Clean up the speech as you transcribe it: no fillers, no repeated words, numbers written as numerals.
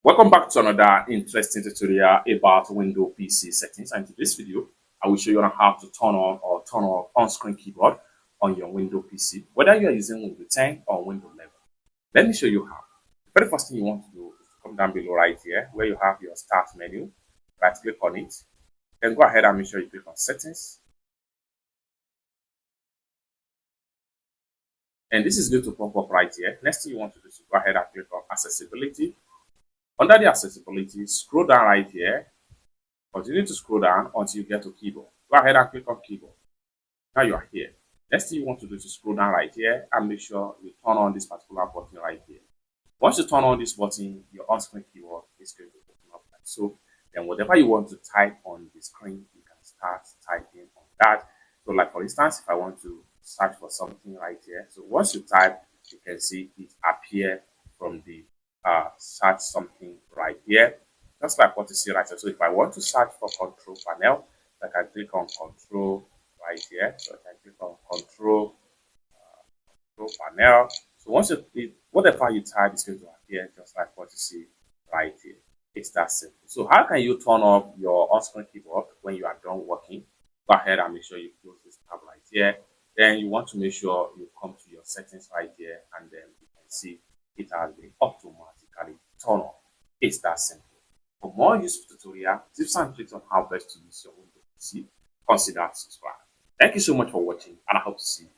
Welcome back to another interesting tutorial about Windows PC settings. And in this video, I will show you on how to turn on or turn off on-screen keyboard on your Windows PC, whether you are using Windows 10 or Windows 11. Let me show you how. The very first thing you want to do is to come down below right here where you have your start menu. Right click on it. Then go ahead and make sure you click on settings. And this is going to pop up right here. Next thing you want to do is to go ahead and click on accessibility. Under the accessibility, scroll down right here. Continue to scroll down until you get to keyboard. Go ahead and click on keyboard. Now you are here. Next thing you want to do is to scroll down right here and make sure you turn on this particular button right here. Once you turn on this button, your on-screen keyboard is going to open up like so. Then whatever you want to type on the screen, you can start typing on that. So like for instance, if I want to search for something right here, so once you type, you can see it appear from the search something right here, just like what you see right here. So if I want to search for control panel, I can click on control right here. So I can click on control panel. So once you click, whatever you type is going to appear just like what you see right here. It's that simple. So how can you turn off your on-screen keyboard when you are done working? Go ahead and make sure you close this tab right here. Then you want to make sure you come to your settings right here, and then you can see it has been automatically turned on. It's that simple. For more useful tutorial, tips and tricks on how best to use your Windows PC, consider subscribe. Thank you so much for watching, and I hope to see you